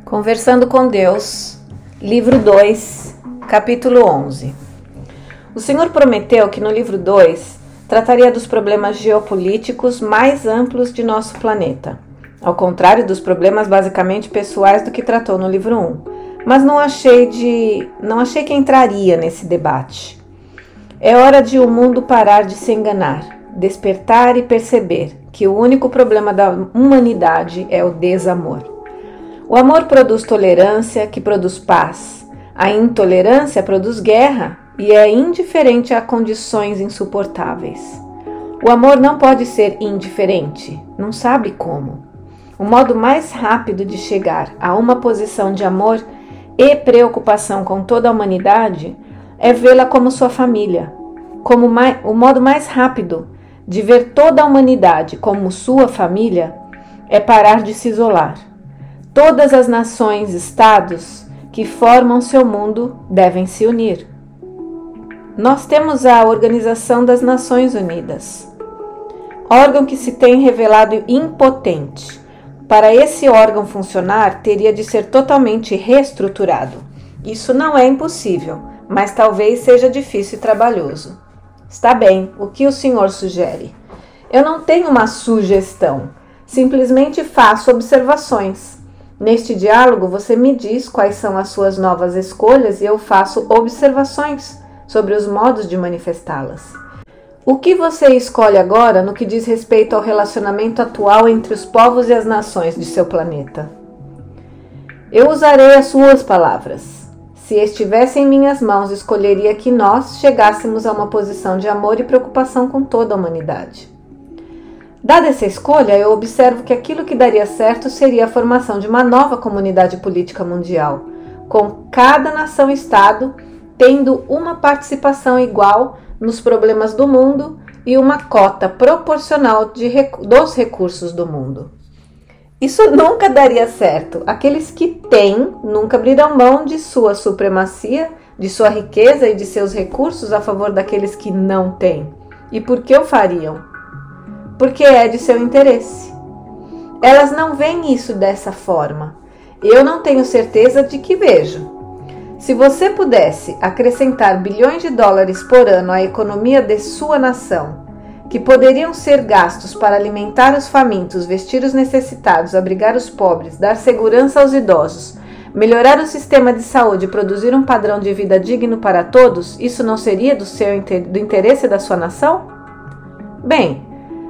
Conversando com Deus, livro 2, capítulo 11. O Senhor prometeu que no livro 2 trataria dos problemas geopolíticos mais amplos de nosso planeta, ao contrário dos problemas basicamente pessoais do que tratou no livro 1, mas não achei que entraria nesse debate. É hora de o mundo parar de se enganar, despertar e perceber que o único problema da humanidade é o desamor. O amor produz tolerância, que produz paz. A intolerância produz guerra e é indiferente a condições insuportáveis. O amor não pode ser indiferente, não sabe como. O modo mais rápido de chegar a uma posição de amor e preocupação com toda a humanidade é vê-la como sua família. O modo mais rápido de ver toda a humanidade como sua família é parar de se isolar. Todas as nações, estados que formam seu mundo devem se unir. Nós temos a Organização das Nações Unidas, órgão que se tem revelado impotente. Para esse órgão funcionar, teria de ser totalmente reestruturado. Isso não é impossível, mas talvez seja difícil e trabalhoso. Está bem, o que o senhor sugere? Eu não tenho uma sugestão, simplesmente faço observações. Neste diálogo, você me diz quais são as suas novas escolhas e eu faço observações sobre os modos de manifestá-las. O que você escolhe agora no que diz respeito ao relacionamento atual entre os povos e as nações de seu planeta? Eu usarei as suas palavras. Se estivesse em minhas mãos, escolheria que nós chegássemos a uma posição de amor e preocupação com toda a humanidade. Dada essa escolha, eu observo que aquilo que daria certo seria a formação de uma nova comunidade política mundial, com cada nação-estado tendo uma participação igual nos problemas do mundo e uma cota proporcional dos recursos do mundo. Isso nunca daria certo. Aqueles que têm nunca abrirão mão de sua supremacia, de sua riqueza e de seus recursos a favor daqueles que não têm. E por que o fariam? Porque é de seu interesse. Elas não veem isso dessa forma. Eu não tenho certeza de que vejo. Se você pudesse acrescentar bilhões de dólares por ano à economia de sua nação, que poderiam ser gastos para alimentar os famintos, vestir os necessitados, abrigar os pobres, dar segurança aos idosos, melhorar o sistema de saúde e produzir um padrão de vida digno para todos, isso não seria do interesse da sua nação? Bem,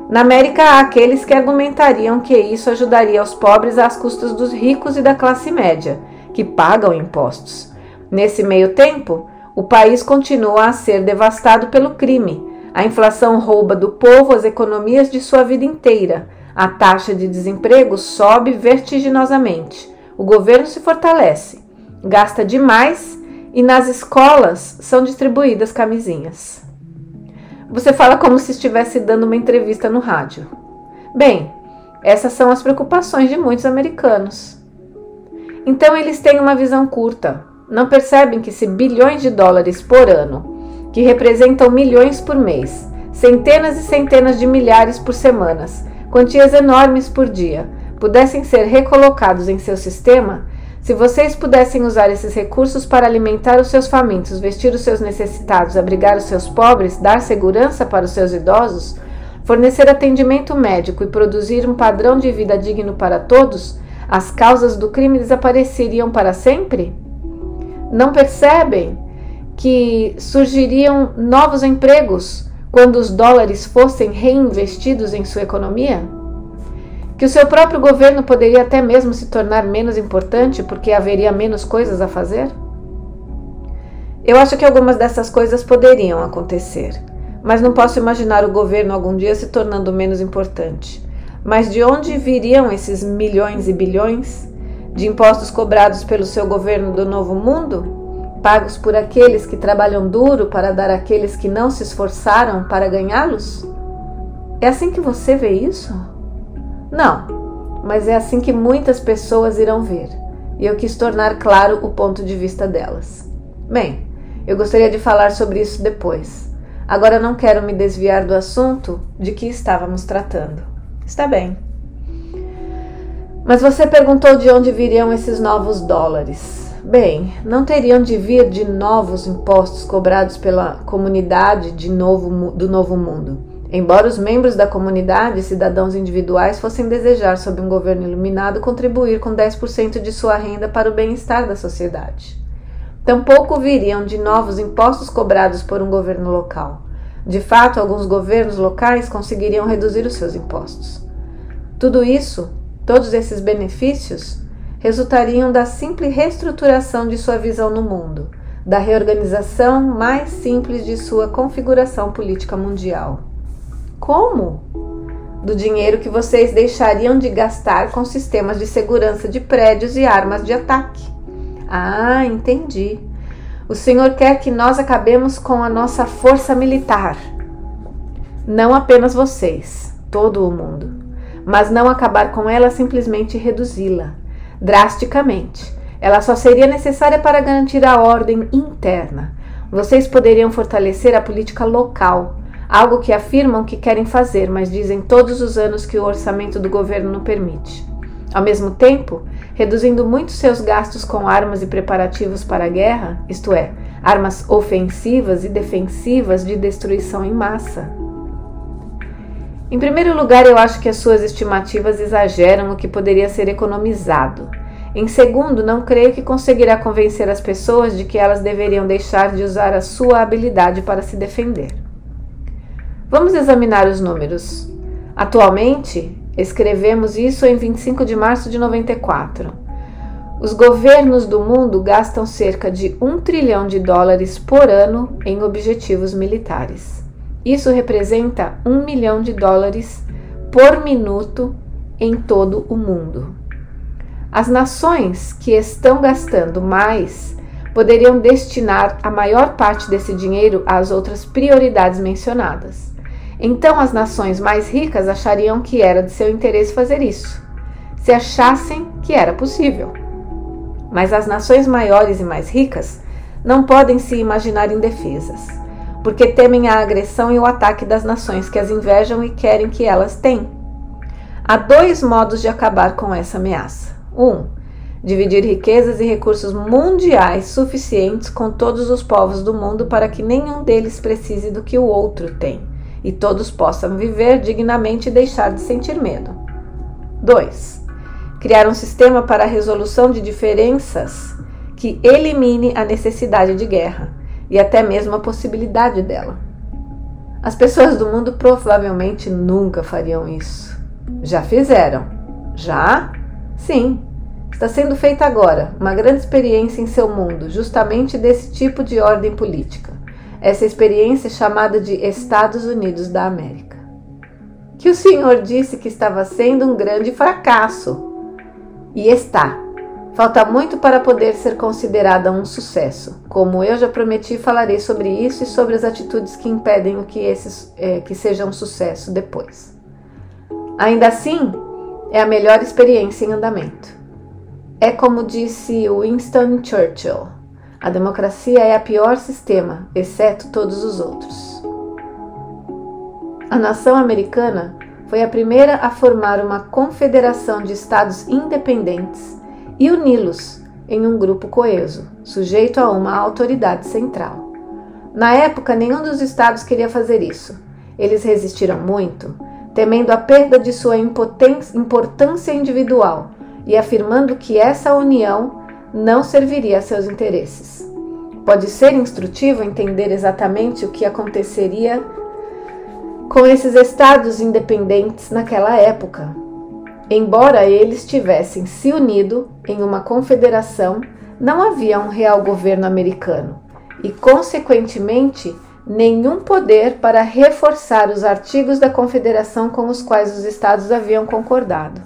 na América há aqueles que argumentariam que isso ajudaria os pobres às custas dos ricos e da classe média, que pagam impostos. Nesse meio tempo, o país continua a ser devastado pelo crime. A inflação rouba do povo as economias de sua vida inteira. A taxa de desemprego sobe vertiginosamente. O governo se fortalece, gasta demais e nas escolas são distribuídas camisinhas. Você fala como se estivesse dando uma entrevista no rádio. Bem, essas são as preocupações de muitos americanos. Então eles têm uma visão curta. Não percebem que se bilhões de dólares por ano, que representam milhões por mês, centenas e centenas de milhares por semanas, quantias enormes por dia, pudessem ser recolocados em seu sistema, se vocês pudessem usar esses recursos para alimentar os seus famintos, vestir os seus necessitados, abrigar os seus pobres, dar segurança para os seus idosos, fornecer atendimento médico e produzir um padrão de vida digno para todos, as causas do crime desapareceriam para sempre? Não percebem que surgiriam novos empregos quando os dólares fossem reinvestidos em sua economia? Que o seu próprio governo poderia até mesmo se tornar menos importante porque haveria menos coisas a fazer? Eu acho que algumas dessas coisas poderiam acontecer, mas não posso imaginar o governo algum dia se tornando menos importante. Mas de onde viriam esses milhões e bilhões de impostos cobrados pelo seu governo do novo mundo, pagos por aqueles que trabalham duro para dar àqueles que não se esforçaram para ganhá-los? É assim que você vê isso? Não, mas é assim que muitas pessoas irão ver, e eu quis tornar claro o ponto de vista delas. Bem, eu gostaria de falar sobre isso depois. Agora não quero me desviar do assunto de que estávamos tratando. Está bem. Mas você perguntou de onde viriam esses novos dólares. Bem, não teriam de vir de novos impostos cobrados pela comunidade do Novo Mundo. Embora os membros da comunidade, cidadãos individuais, fossem desejar, sob um governo iluminado, contribuir com 10% de sua renda para o bem-estar da sociedade. Tampouco viriam de novos impostos cobrados por um governo local. De fato, alguns governos locais conseguiriam reduzir os seus impostos. Tudo isso, todos esses benefícios, resultariam da simples reestruturação de sua visão no mundo, da reorganização mais simples de sua configuração política mundial. Como? Do dinheiro que vocês deixariam de gastar com sistemas de segurança de prédios e armas de ataque. Ah, entendi. O Senhor quer que nós acabemos com a nossa força militar. Não apenas vocês, todo o mundo. Mas não acabar com ela, simplesmente reduzi-la. Drasticamente. Ela só seria necessária para garantir a ordem interna. Vocês poderiam fortalecer a política local, algo que afirmam que querem fazer, mas dizem todos os anos que o orçamento do governo não permite. Ao mesmo tempo, reduzindo muito seus gastos com armas e preparativos para a guerra, isto é, armas ofensivas e defensivas de destruição em massa. Em primeiro lugar, eu acho que as suas estimativas exageram o que poderia ser economizado. Em segundo, não creio que conseguirá convencer as pessoas de que elas deveriam deixar de usar a sua habilidade para se defender. Vamos examinar os números. Atualmente, escrevemos isso em 25 de março de 94. Os governos do mundo gastam cerca de $1 trilhão por ano em objetivos militares. Isso representa $1 milhão por minuto em todo o mundo. As nações que estão gastando mais poderiam destinar a maior parte desse dinheiro às outras prioridades mencionadas. Então as nações mais ricas achariam que era de seu interesse fazer isso, se achassem que era possível. Mas as nações maiores e mais ricas não podem se imaginar indefesas, porque temem a agressão e o ataque das nações que as invejam e querem que elas tenham. Há 2 modos de acabar com essa ameaça. 1. Dividir riquezas e recursos mundiais suficientes com todos os povos do mundo para que nenhum deles precise do que o outro tem, e todos possam viver dignamente e deixar de sentir medo. 2. Criar um sistema para a resolução de diferenças que elimine a necessidade de guerra e até mesmo a possibilidade dela. As pessoas do mundo provavelmente nunca fariam isso. Já fizeram. Já? Sim. Está sendo feita agora uma grande experiência em seu mundo, justamente desse tipo de ordem política. Essa experiência é chamada de Estados Unidos da América. Que o senhor disse que estava sendo um grande fracasso. E está. Falta muito para poder ser considerada um sucesso. Como eu já prometi, falarei sobre isso e sobre as atitudes que impedem o que seja um sucesso depois. Ainda assim, é a melhor experiência em andamento. É como disse Winston Churchill: a democracia é o pior sistema, exceto todos os outros. A nação americana foi a primeira a formar uma confederação de estados independentes e uni-los em um grupo coeso, sujeito a uma autoridade central. Na época, nenhum dos estados queria fazer isso. Eles resistiram muito, temendo a perda de sua importância individual e afirmando que essa união não serviria a seus interesses. Pode ser instrutivo entender exatamente o que aconteceria com esses estados independentes naquela época. Embora eles tivessem se unido em uma confederação, não havia um real governo americano e, consequentemente, nenhum poder para reforçar os artigos da confederação com os quais os estados haviam concordado.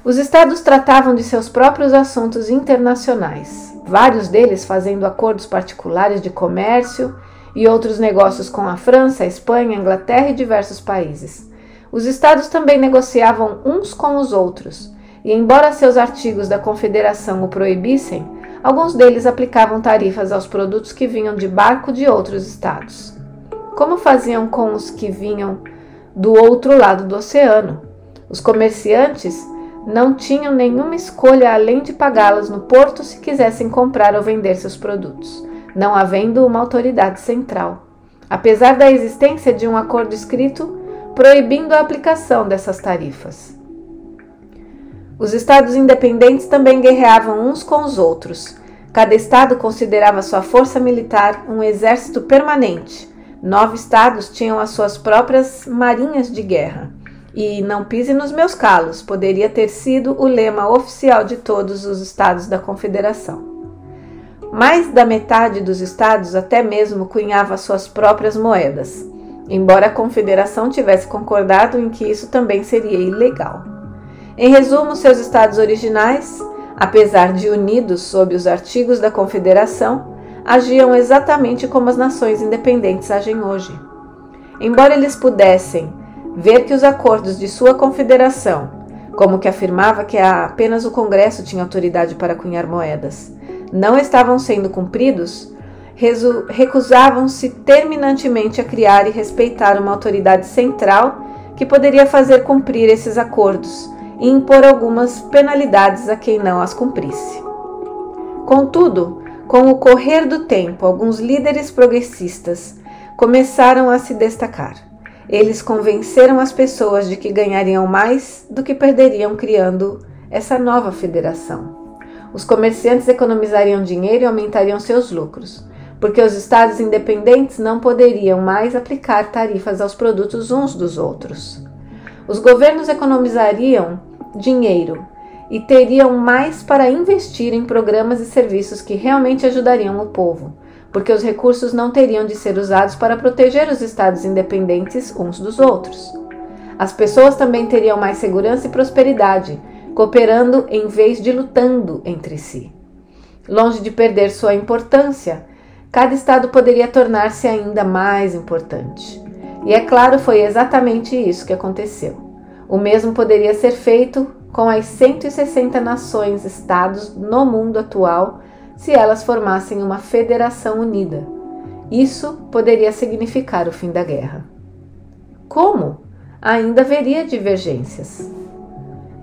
Os estados tratavam de seus próprios assuntos internacionais, vários deles fazendo acordos particulares de comércio e outros negócios com a França, a Espanha, a Inglaterra e diversos países. Os estados também negociavam uns com os outros, e embora seus artigos da confederação o proibissem, alguns deles aplicavam tarifas aos produtos que vinham de barco de outros estados. Como faziam com os que vinham do outro lado do oceano? Os comerciantes não tinham nenhuma escolha além de pagá-las no porto se quisessem comprar ou vender seus produtos, não havendo uma autoridade central, apesar da existência de um acordo escrito proibindo a aplicação dessas tarifas. Os estados independentes também guerreavam uns com os outros. Cada estado considerava sua força militar um exército permanente. 9 estados tinham as suas próprias marinhas de guerra. E "não pise nos meus calos" poderia ter sido o lema oficial de todos os estados da Confederação. Mais da metade dos estados até mesmo cunhava suas próprias moedas, embora a Confederação tivesse concordado em que isso também seria ilegal. Em resumo, seus estados originais, apesar de unidos sob os artigos da Confederação, agiam exatamente como as nações independentes agem hoje. Embora eles pudessem ver que os acordos de sua confederação, como que afirmava que apenas o Congresso tinha autoridade para cunhar moedas, não estavam sendo cumpridos, recusavam-se terminantemente a criar e respeitar uma autoridade central que poderia fazer cumprir esses acordos e impor algumas penalidades a quem não as cumprisse. Contudo, com o correr do tempo, alguns líderes progressistas começaram a se destacar. Eles convenceram as pessoas de que ganhariam mais do que perderiam criando essa nova federação. Os comerciantes economizariam dinheiro e aumentariam seus lucros, porque os estados independentes não poderiam mais aplicar tarifas aos produtos uns dos outros. Os governos economizariam dinheiro e teriam mais para investir em programas e serviços que realmente ajudariam o povo, porque os recursos não teriam de ser usados para proteger os estados independentes uns dos outros. As pessoas também teriam mais segurança e prosperidade, cooperando em vez de lutando entre si. Longe de perder sua importância, cada estado poderia tornar-se ainda mais importante. E é claro, foi exatamente isso que aconteceu. O mesmo poderia ser feito com as 160 nações-estados no mundo atual se elas formassem uma federação unida. Isso poderia significar o fim da guerra. Como? Ainda haveria divergências.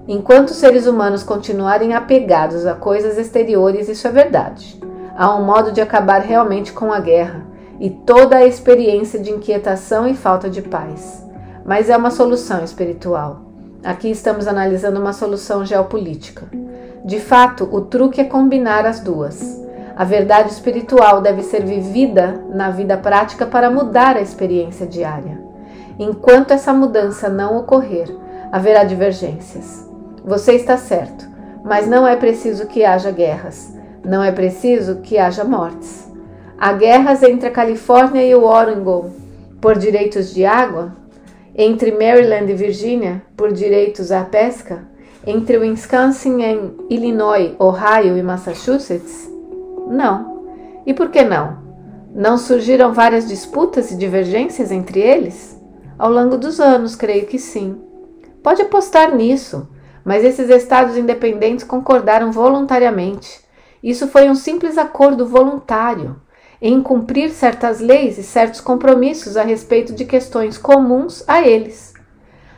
Enquanto os seres humanos continuarem apegados a coisas exteriores, isso é verdade. Há um modo de acabar realmente com a guerra e toda a experiência de inquietação e falta de paz. Mas é uma solução espiritual. Aqui estamos analisando uma solução geopolítica. De fato, o truque é combinar as duas. A verdade espiritual deve ser vivida na vida prática para mudar a experiência diária. Enquanto essa mudança não ocorrer, haverá divergências. Você está certo, mas não é preciso que haja guerras. Não é preciso que haja mortes. Há guerras entre a Califórnia e o Oregon por direitos de água, entre Maryland e Virgínia por direitos à pesca, entre Wisconsin e Illinois, Ohio e Massachusetts? Não. E por que não? Não surgiram várias disputas e divergências entre eles? Ao longo dos anos, creio que sim. Pode apostar nisso, mas esses estados independentes concordaram voluntariamente. Isso foi um simples acordo voluntário em cumprir certas leis e certos compromissos a respeito de questões comuns a eles,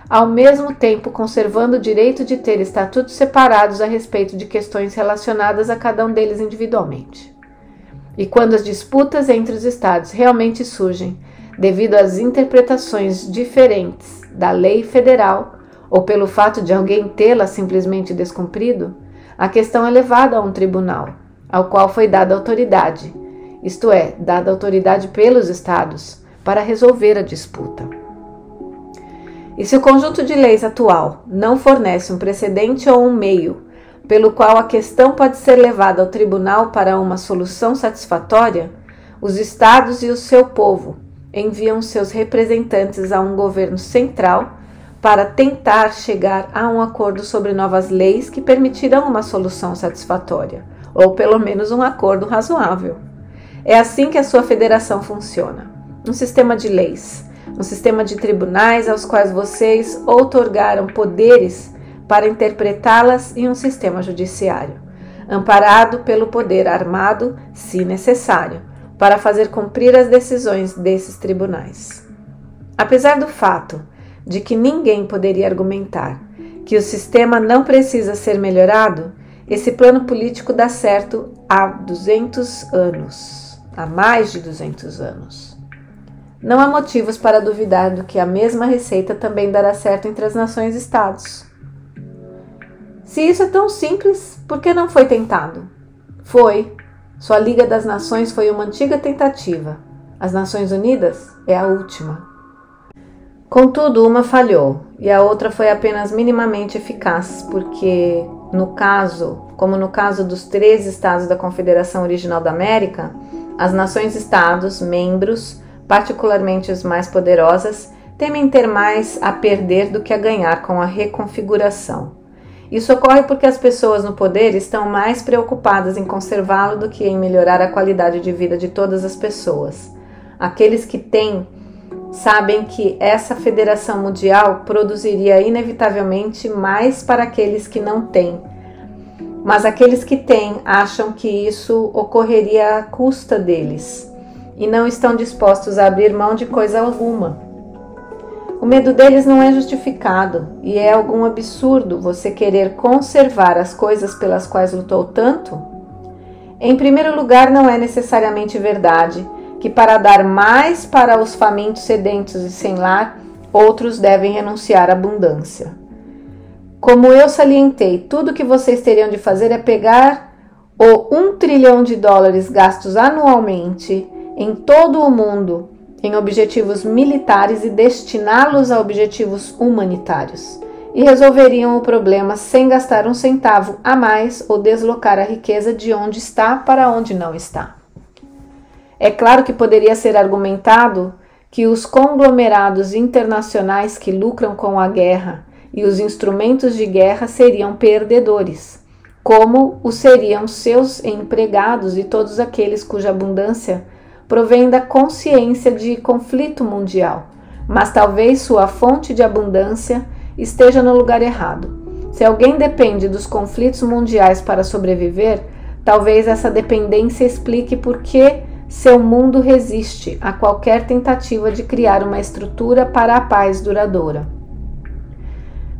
ao mesmo tempo conservando o direito de ter estatutos separados a respeito de questões relacionadas a cada um deles individualmente. E quando as disputas entre os estados realmente surgem, devido às interpretações diferentes da lei federal, ou pelo fato de alguém tê-la simplesmente descumprido, a questão é levada a um tribunal, ao qual foi dada autoridade, isto é, dada autoridade pelos estados, para resolver a disputa. E se o conjunto de leis atual não fornece um precedente ou um meio pelo qual a questão pode ser levada ao tribunal para uma solução satisfatória, os estados e o seu povo enviam seus representantes a um governo central para tentar chegar a um acordo sobre novas leis que permitirão uma solução satisfatória, ou pelo menos um acordo razoável. É assim que a sua federação funciona. Um sistema de leis, um sistema de tribunais aos quais vocês outorgaram poderes para interpretá-las e um sistema judiciário, amparado pelo poder armado, se necessário, para fazer cumprir as decisões desses tribunais. Apesar do fato de que ninguém poderia argumentar que o sistema não precisa ser melhorado, esse plano político dá certo há 200 anos, há mais de 200 anos. Não há motivos para duvidar do que a mesma receita também dará certo entre as nações-estados. Se isso é tão simples, por que não foi tentado? Foi. Sua Liga das Nações foi uma antiga tentativa. As Nações Unidas é a última. Contudo, uma falhou e a outra foi apenas minimamente eficaz, porque, como no caso dos 13 estados da Confederação Original da América, as nações-estados, membros, particularmente as mais poderosas, temem ter mais a perder do que a ganhar com a reconfiguração. Isso ocorre porque as pessoas no poder estão mais preocupadas em conservá-lo do que em melhorar a qualidade de vida de todas as pessoas. Aqueles que têm sabem que essa federação mundial produziria inevitavelmente mais para aqueles que não têm. Mas aqueles que têm acham que isso ocorreria à custa deles e não estão dispostos a abrir mão de coisa alguma. O medo deles não é justificado e é algum absurdo você querer conservar as coisas pelas quais lutou tanto? Em primeiro lugar, não é necessariamente verdade que para dar mais para os famintos, sedentos e sem lar, outros devem renunciar à abundância. Como eu salientei, tudo que vocês teriam de fazer é pegar o $1 trilhão gastos anualmente em todo o mundo em objetivos militares e destiná-los a objetivos humanitários, e resolveriam o problema sem gastar um centavo a mais ou deslocar a riqueza de onde está para onde não está. É claro que poderia ser argumentado que os conglomerados internacionais que lucram com a guerra e os instrumentos de guerra seriam perdedores, como o seriam seus empregados e todos aqueles cuja abundância provém da consciência de conflito mundial, mas talvez sua fonte de abundância esteja no lugar errado. Se alguém depende dos conflitos mundiais para sobreviver, talvez essa dependência explique por que seu mundo resiste a qualquer tentativa de criar uma estrutura para a paz duradoura.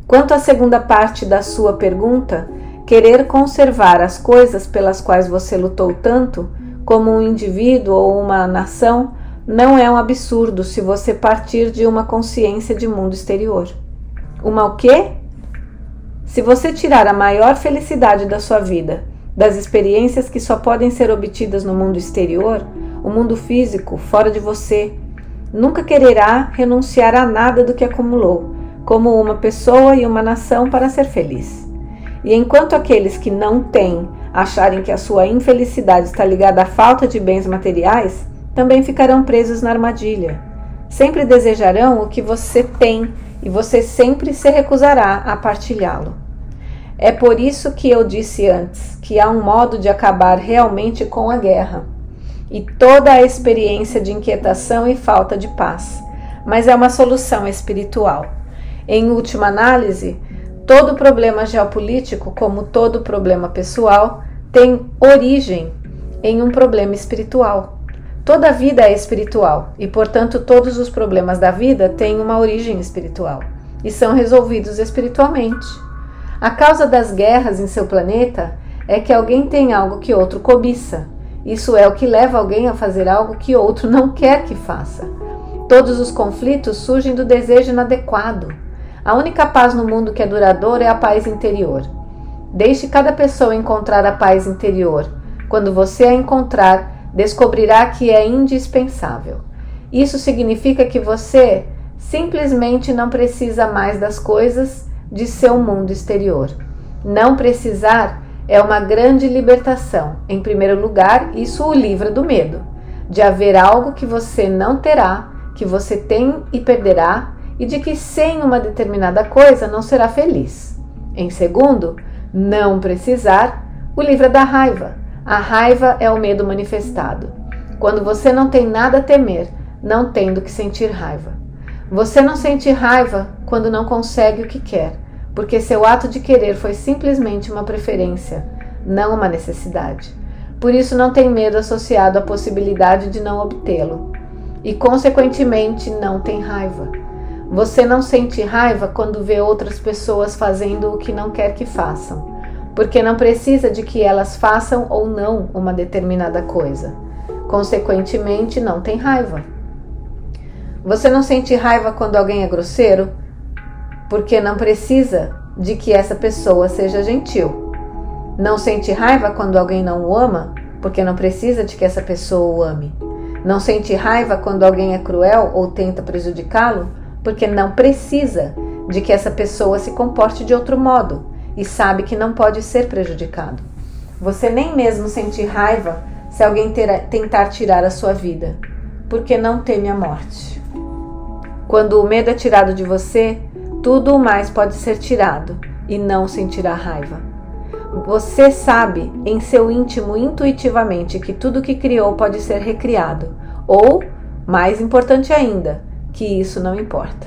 Quanto à segunda parte da sua pergunta, querer conservar as coisas pelas quais você lutou tanto, como um indivíduo ou uma nação, não é um absurdo se você partir de uma consciência de mundo exterior. Uma o quê? Se você tirar a maior felicidade da sua vida das experiências que só podem ser obtidas no mundo exterior, o mundo físico, fora de você, nunca quererá renunciar a nada do que acumulou, como uma pessoa e uma nação, para ser feliz. E enquanto aqueles que não têm acharem que a sua infelicidade está ligada à falta de bens materiais, também ficarão presos na armadilha. Sempre desejarão o que você tem e você sempre se recusará a partilhá-lo. É por isso que eu disse antes que há um modo de acabar realmente com a guerra e toda a experiência de inquietação e falta de paz, mas é uma solução espiritual. Em última análise, todo problema geopolítico, como todo problema pessoal, tem origem em um problema espiritual. Toda a vida é espiritual e, portanto, todos os problemas da vida têm uma origem espiritual e são resolvidos espiritualmente. A causa das guerras em seu planeta é que alguém tem algo que outro cobiça. Isso é o que leva alguém a fazer algo que outro não quer que faça. Todos os conflitos surgem do desejo inadequado. A única paz no mundo que é duradoura é a paz interior. Deixe cada pessoa encontrar a paz interior. Quando você a encontrar, descobrirá que é indispensável. Isso significa que você simplesmente não precisa mais das coisas de seu mundo exterior. Não precisar é uma grande libertação. Em primeiro lugar, isso o livra do medo, de haver algo que você não terá, que você tem e perderá, e de que sem uma determinada coisa não será feliz. Em segundo, não precisar o livra da raiva. A raiva é o medo manifestado. Quando você não tem nada a temer, não tem do que sentir raiva. Você não sente raiva quando não consegue o que quer, porque seu ato de querer foi simplesmente uma preferência, não uma necessidade. Por isso não tem medo associado à possibilidade de não obtê-lo, e consequentemente não tem raiva. Você não sente raiva quando vê outras pessoas fazendo o que não quer que façam, porque não precisa de que elas façam ou não uma determinada coisa. Consequentemente, não tem raiva. Você não sente raiva quando alguém é grosseiro, porque não precisa de que essa pessoa seja gentil. Não sente raiva quando alguém não o ama, porque não precisa de que essa pessoa o ame. Não sente raiva quando alguém é cruel ou tenta prejudicá-lo, porque não precisa de que essa pessoa se comporte de outro modo e sabe que não pode ser prejudicado. Você nem mesmo sente raiva se alguém tentar tirar a sua vida, porque não teme a morte. Quando o medo é tirado de você, tudo o mais pode ser tirado e não sentirá raiva. Você sabe em seu íntimo intuitivamente que tudo que criou pode ser recriado, ou, mais importante ainda, que isso não importa.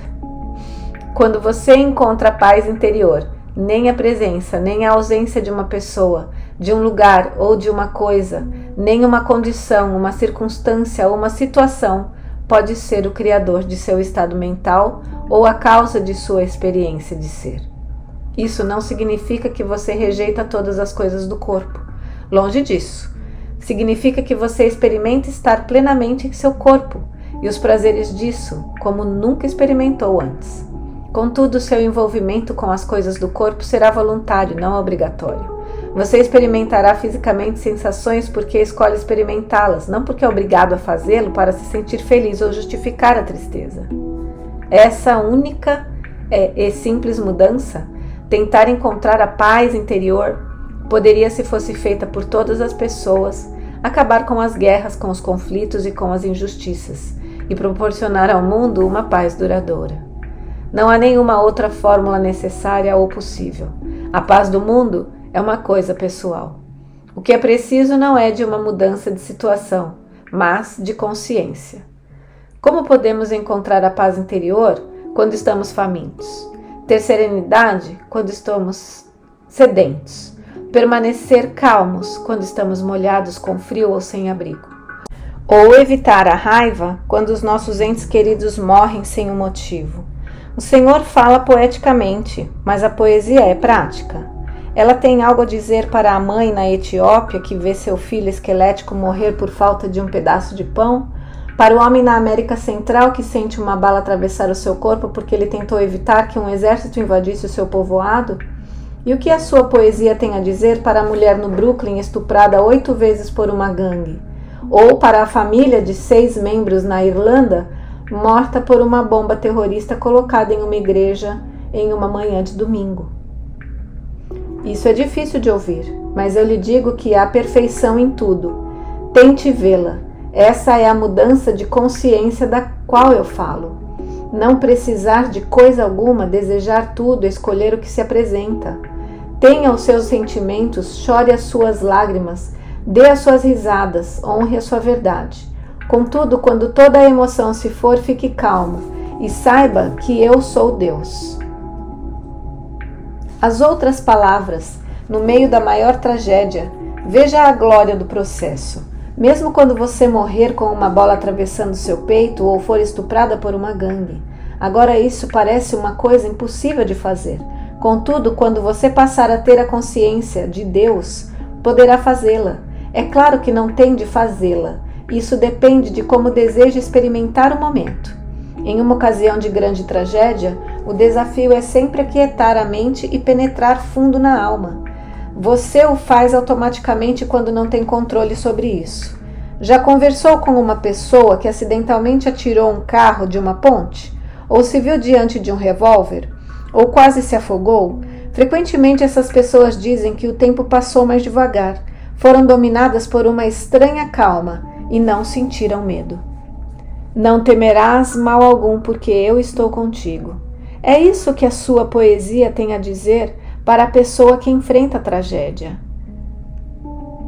Quando você encontra a paz interior, nem a presença, nem a ausência de uma pessoa, de um lugar ou de uma coisa, nem uma condição, uma circunstância ou uma situação pode ser o criador de seu estado mental ou a causa de sua experiência de ser. Isso não significa que você rejeita todas as coisas do corpo. Longe disso. Significa que você experimenta estar plenamente em seu corpo e os prazeres disso, como nunca experimentou antes. Contudo, seu envolvimento com as coisas do corpo será voluntário, não obrigatório. Você experimentará fisicamente sensações porque escolhe experimentá-las, não porque é obrigado a fazê-lo para se sentir feliz ou justificar a tristeza. Essa única e simples mudança, tentar encontrar a paz interior, poderia, se fosse feita por todas as pessoas, acabar com as guerras, com os conflitos e com as injustiças, e proporcionar ao mundo uma paz duradoura. Não há nenhuma outra fórmula necessária ou possível. A paz do mundo é uma coisa pessoal. O que é preciso não é de uma mudança de situação, mas de consciência. Como podemos encontrar a paz interior quando estamos famintos? Ter serenidade quando estamos sedentos? Permanecer calmos quando estamos molhados com frio ou sem abrigo? Ou evitar a raiva quando os nossos entes queridos morrem sem um motivo? O Senhor fala poeticamente, mas a poesia é prática. Ela tem algo a dizer para a mãe na Etiópia que vê seu filho esquelético morrer por falta de um pedaço de pão, para o homem na América Central que sente uma bala atravessar o seu corpo porque ele tentou evitar que um exército invadisse o seu povoado? E o que a sua poesia tem a dizer para a mulher no Brooklyn estuprada 8 vezes por uma gangue? Ou para a família de 6 membros na Irlanda morta por uma bomba terrorista colocada em uma igreja em uma manhã de domingo? Isso é difícil de ouvir, mas eu lhe digo que há perfeição em tudo. Tente vê-la. Essa é a mudança de consciência da qual eu falo. Não precisar de coisa alguma, desejar tudo, escolher o que se apresenta. Tenha os seus sentimentos, chore as suas lágrimas, dê as suas risadas, honre a sua verdade. Contudo, quando toda a emoção se for, fique calmo e saiba que eu sou Deus. As outras palavras, no meio da maior tragédia, veja a glória do processo. Mesmo quando você morrer com uma bola atravessando seu peito ou for estuprada por uma gangue. Agora isso parece uma coisa impossível de fazer. Contudo, quando você passar a ter a consciência de Deus, poderá fazê-la. É claro que não tem de fazê-la. Isso depende de como deseja experimentar o momento. Em uma ocasião de grande tragédia, o desafio é sempre aquietar a mente e penetrar fundo na alma. Você o faz automaticamente quando não tem controle sobre isso. Já conversou com uma pessoa que acidentalmente atirou um carro de uma ponte? Ou se viu diante de um revólver? Ou quase se afogou? Frequentemente essas pessoas dizem que o tempo passou mais devagar, foram dominadas por uma estranha calma e não sentiram medo. Não temerás mal algum, porque eu estou contigo. É isso que a sua poesia tem a dizer para a pessoa que enfrenta a tragédia.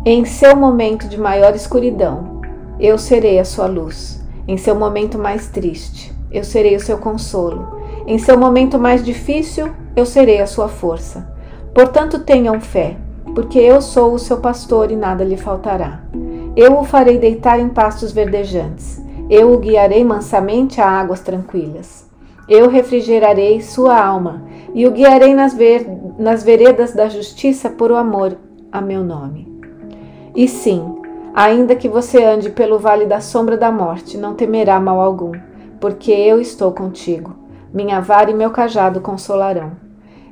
Em seu momento de maior escuridão, eu serei a sua luz. Em seu momento mais triste, eu serei o seu consolo. Em seu momento mais difícil, eu serei a sua força. Portanto, tenham fé, porque eu sou o seu pastor e nada lhe faltará. Eu o farei deitar em pastos verdejantes. Eu o guiarei mansamente a águas tranquilas. Eu refrigerarei sua alma e o guiarei nas veredas da justiça por amor a meu nome. E sim, ainda que você ande pelo vale da sombra da morte, não temerá mal algum, porque eu estou contigo. Minha vara e meu cajado consolarão.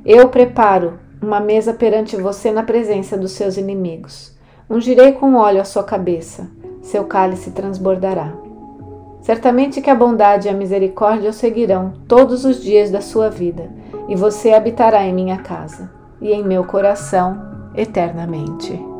Eu preparo uma mesa perante você na presença dos seus inimigos. Ungirei com óleo a sua cabeça, seu cálice transbordará. Certamente que a bondade e a misericórdia o seguirão todos os dias da sua vida, e você habitará em minha casa e em meu coração eternamente.